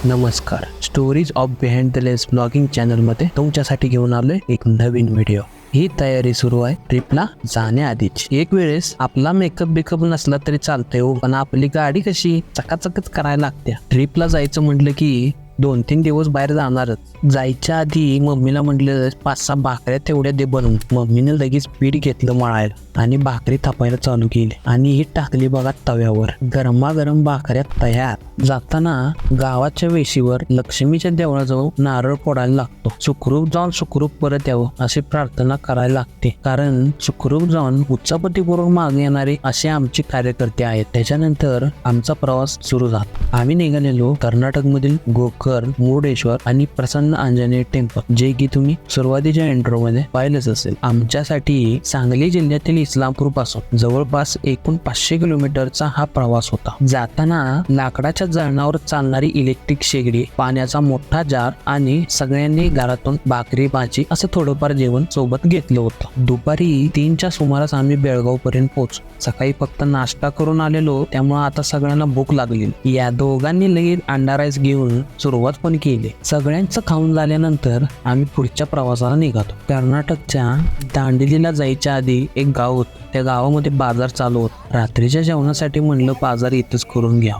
नमस्कार. Stories of behind the lens blogging चॅनलमध्ये तुमच्यासाठी घेऊन आलोय एक नवीन व्हिडिओ. ही तयारी सुरू आहे ट्रिपला जाण्याआधीची. एक वेळेस आपला मेकअप बिकअप नसला तरी चालतंय हो, पण आपली गाडी कशी चकाचकच करायला लागते. ट्रिपला जायचं म्हटलं की 2-3 दिवस बाहेर जाणारच. जायच्या आधी मम्मीला म्हटलं 5-6 भाकऱ्या तेवढ्या दे बनवून. मम्मीने लगेच पीठ घेतलं मळायला आणि भाकरी थापायला चालू केली आणि ही टाकली बघा तव्यावर. गरमागरम भाकऱ्या तयार. जाताना गावाच्या वेशीवर लक्ष्मीच्या देवळाजवळ नारळ फोडायला लागतो. सुखरूप जाऊन सुखरूप परत यावं अशी प्रार्थना करायला लागते, कारण सुखरूप जाऊन उच्चापतीपूर्वक मागे येणारे असे आमचे कार्यकर्ते आहेत. त्याच्यानंतर आमचा प्रवास सुरू झाला. आम्ही निघालेलो कर्नाटक मधील गोकर्ण, मुर्डेश्वर आणि प्रसन्न आंजनेय टेम्पल, जे की तुम्ही सुरुवातीच्या इंट्रो मध्ये पाहिलंच असेल. आमच्यासाठी सांगली जिल्ह्यातील इस्लामपूर पासून जवळपास एकूण 500 किलोमीटरचा हा प्रवास होता. जाताना लाकडाच्या जळणावर चालणारी इलेक्ट्रिक शेगडी, पाण्याचा मोठा जार आणि सगळ्यांनी घरातून भाकरी भाजी असं थोडंफार जेवण सोबत घेतलं होतं. दुपारी 3च्या सुमारास आम्ही बेळगाव पर्यंत पोहोचलो. सकाळी फक्त नाश्ता करून आलेलो, त्यामुळे आता सगळ्यांना भूक लागलेली. या दोघांनी लगेच अंडा राईस घेऊन सुरुवात पण केली. सगळ्यांचं खाऊन झाल्यानंतर आम्ही पुढच्या प्रवासाला निघालो. कर्नाटकच्या दांडेलीला जायच्या आधी एक गाव होतं. त्या गावामध्ये बाजार चालू होता. रात्रीच्या जेवणासाठी म्हणलं बाजार इथंच करून घ्या.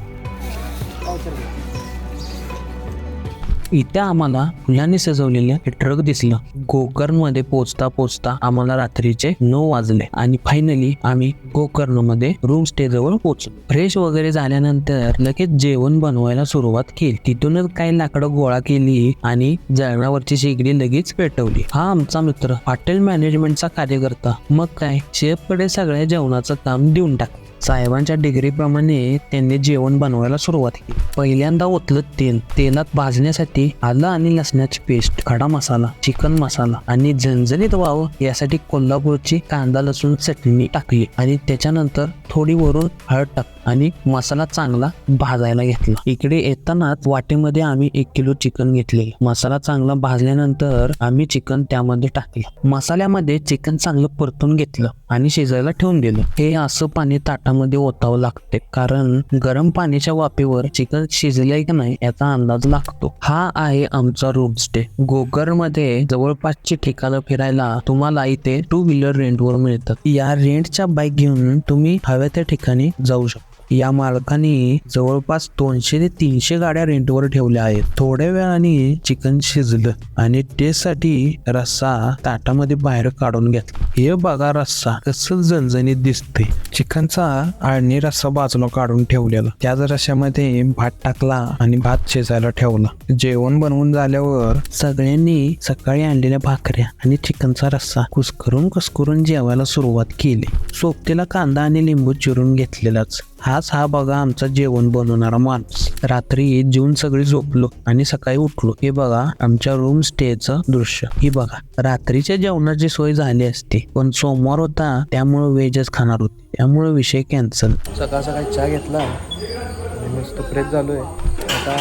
इथे आम्हाला फुलांनी सजवलेलं हे ट्रक दिसलं. गोकर्ण मध्ये पोचता पोचता आम्हाला रात्रीचे 9 वाजले आणि फायनली आम्ही गोकर्ण मध्ये रूम स्टे जवळ पोहोचलो. फ्रेश वगैरे झाल्यानंतर लगेच जेवण बनवायला सुरुवात केली. तिथूनच काही लाकडं गोळा केली आणि जळणावरची शेगडी लगेच पेटवली. हा आमचा मित्र हॉटेल मॅनेजमेंटचा कार्यकर्ता. मग काय, शेफकडे सगळ्या जेवणाचं काम देऊन टाक. साहेबांच्या डिग्रीप्रमाणे त्यांनी जेवण बनवायला सुरुवात केली. पहिल्यांदा ओतलं तेल. तेलात भाजण्यासाठी आलं आणि लसणाची पेस्ट, खडा मसाला, चिकन मसाला आणि झणझणीत व्हावं यासाठी कोल्हापूरची कांदा लसूण चटणी टाकली आणि त्याच्यानंतर थोडी वरून हळद टाक आणि मसाला चांगला भाजायला घेतला. इकडे येतानाच वाटेमध्ये आम्ही 1 किलो चिकन घेतले. मसाला चांगला भाजल्यानंतर आम्ही चिकन त्यामध्ये टाकले. मसाल्यामध्ये चिकन चांगलं परतून घेतलं आणि शिजायला ठेवून दिलं. हे असं पाणी ताटामध्ये ओतावं लागते, कारण गरम पाण्याच्या वाफेवर चिकन शिजलंय की नाही याचा अंदाज लागतो. हा आहे आमचा रूम स्टे. गोकर्ण मध्ये जवळपासची ठिकाणं फिरायला तुम्हाला इथे 2 व्हीलर रेंटवर मिळतात. या रेंटच्या बाईक घेऊन तुम्ही हव्या त्या ठिकाणी जाऊ शकता. या मालकाने जवळपास 200 ते 300 गाड्या रेंटवर ठेवल्या आहेत. थोड्या वेळाने चिकन शिजलं आणि टेस्टसाठी रस्सा ताटामध्ये बाहेर काढून घेतला. हे बघा रस्सा कसं झणझणीत दिसते. चिकनचा आळणी रस्सा बाजूला काढून ठेवलेला. त्याच रश्श्यामध्ये भात टाकला आणि भात शिजायला ठेवला. जेवण बनवून झाल्यावर सगळ्यांनी सकाळी आणलेल्या भाकऱ्या आणि चिकनचा रस्सा कुस्करून जेवायला सुरुवात केली. सोबतीला कांदा आणि लिंबू चिरून घेतलेलाच. हा बघा आमचा जेवण बनवणारा माणूस. रात्री जेवून सगळी झोपलो आणि सकाळी उठलो. हे बघा आमच्या रूम स्टेचं दृश्य. हे बघा, रात्रीच्या जेवणाची सोय झाली असते, पण सोमवार होता त्यामुळे व्हेजच खाणार होते, त्यामुळे विषय कॅन्सल. सकाळ सकाळी चहा घेतला आणि मस्त फ्रेश झालोय. आता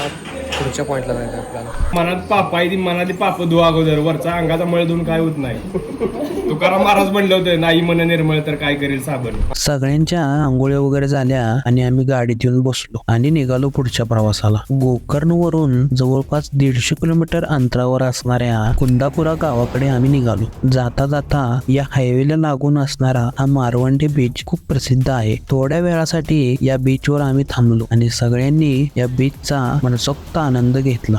पुढच्या पॉइंटला जायचं आपल्याला. मनात पाप आहे ती, मनातली पाप धुवा अगोदर, वरचा अंगाचा मळ धुवून काय होत नाही. तुकाराम महाराज म्हणले होते, नाही मन निर्मळ तर काय करेल साबण. सगळ्यांच्या आंघोळ्या वगैरे झाल्या आणि आम्ही गाडीत येऊन बसलो आणि निघालो पुढच्या प्रवासाला. गोकर्ण वरून जवळपास 150 किलोमीटर अंतरावर असणाऱ्या कुंदापुरा गावाकडे आम्ही निघालो. जाता जाता या हायवेला लागून असणारा हा मारवंडी बीच खूप प्रसिद्ध आहे. थोड्या वेळासाठी या बीचवर आम्ही थांबलो आणि सगळ्यांनी या बीचचा मनसोक्त आनंद घेतला.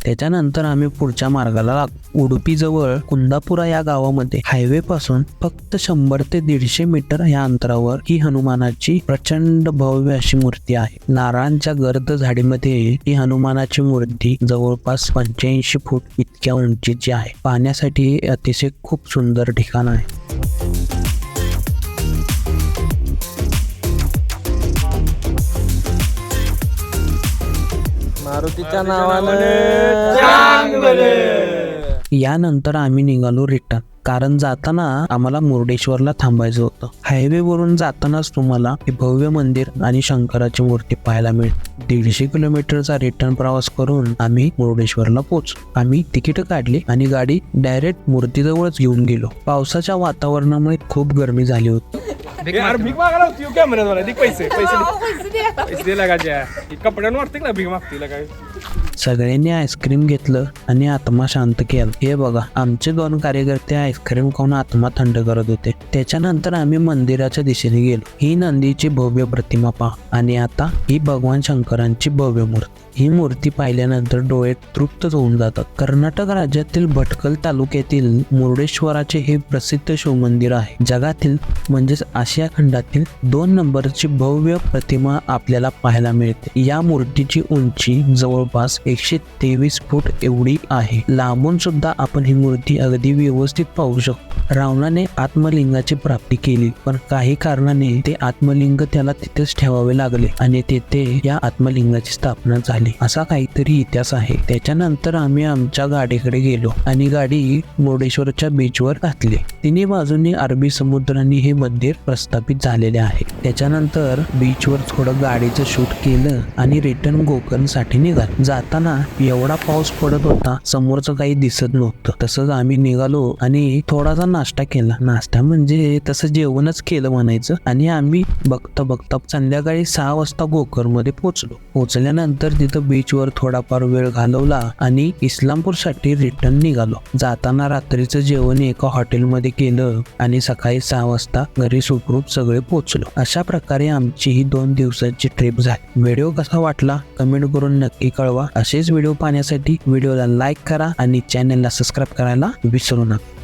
त्याच्यानंतर आम्ही पुढच्या मार्गाला लागलो. उडुपी जवळ कुंदापुरा या गावामध्ये हायवे पासून फक्त 100 ते 150 मीटर या अंतरावर ही हनुमानाची प्रचंड भव्य अशी मूर्ती आहे. नारळांच्या गर्द झाडीमध्ये ही हनुमानाची मूर्ती जवळपास 85 फूट इतक्या उंचीची आहे. पाहण्यासाठी अतिशय खूप सुंदर ठिकाण आहे. मारुतीच्या नावानं यानंतर आम्ही निघालो रिटर्न, कारण जाताना आम्हाला मुर्डेश्वरला थांबायचं होतं. हायवे वरून जातानाच तुम्हाला हे भव्य मंदिर आणि शंकराची मूर्ती पाहायला मिळते. 150 किलोमीटरचा रिटर्न प्रवास करून आम्ही मुर्डेश्वरला पोहोचलो. आम्ही तिकीट काढली आणि गाडी डायरेक्ट मूर्तीजवळच घेऊन गेलो. पावसाच्या वातावरणामुळे खूप गरमी झाली होती. यार भीक मागायला होती कॅमेरा मला पैसे दे लागायच्या कपड्यांवरती ना भीक मागतील काय. सगळ्यांनी आईस्क्रीम घेतलं आणि आत्मा शांत केला. हे बघा, आमचे 2 कार्यकर्ते आईस्क्रीम खाऊन आत्मा थंड करत होते. त्याच्यानंतर आम्ही मंदिराच्या दिशेने गेलो. ही नंदीची भव्य प्रतिमा पहा आणि आता ही भगवान शंकरांची भव्य मूर्ती. ही मूर्ती पाहिल्यानंतर डोळे तृप्त होऊन जातात. कर्नाटक राज्यातील भटकल तालुक्यातील मुर्डेश्वराचे हे प्रसिद्ध शिवमंदिर आहे. जगातील म्हणजेच आशिया खंडातील 2 नंबरची भव्य प्रतिमा आपल्याला पाहायला मिळते. या मूर्तीची उंची जवळपास 123 फूट एवढी आहे. लांबून सुद्धा आपण ही मूर्ती अगदी व्यवस्थित पाहू शकतो. रावणाने आत्मलिंगाची प्राप्ती केली, पण काही कारणाने ते आत्मलिंग त्याला तिथेच ठेवावे लागले आणि तेथे या आत्मलिंगाची स्थापना झाली, असा काहीतरी इतिहास आहे. त्याच्यानंतर आम्ही आमच्या गाडीकडे गेलो आणि गाडी मुर्डेश्वरच्या बीचवर घातली. तिन्ही बाजूंनी अरबी समुद्र आणि हे मंदिर प्रस्थापित झालेले आहे. त्याच्यानंतर बीचवर थोडं गाडीचं शूट केलं आणि रिटर्न गोकर्णसाठी निघालो. जाताना एवढा पाऊस पडत होता, समोरचं काही दिसत नव्हतं. तसंच आम्ही निघालो आणि थोडासा नाश्ता केला. नाश्ता म्हणजे तसं जेवणच केलं म्हणायचं. आणि आम्ही बघता बघता संध्याकाळी 6 वाजता गोकर्णमध्ये पोहोचलो. पोहोचल्यानंतर तिथं बीचवर थोडाफार वेळ घालवला आणि इस्लामपूरसाठी रिटर्न निघालो. जाताना रात्रीचं जेवण एका हॉटेलमध्ये केलं आणि सकाळी 6 वाजता घरी सुखरूप सगळे पोहोचलो. अशा प्रकारे आमची ही 2 दिवसाची ट्रिप झाली. व्हिडिओ कसा वाटला कमेंट करून नक्की कळवा. असेच व्हिडिओ पाहण्यासाठी व्हिडिओला लाईक करा आणि चॅनलला सबस्क्राईब करायला विसरू नका.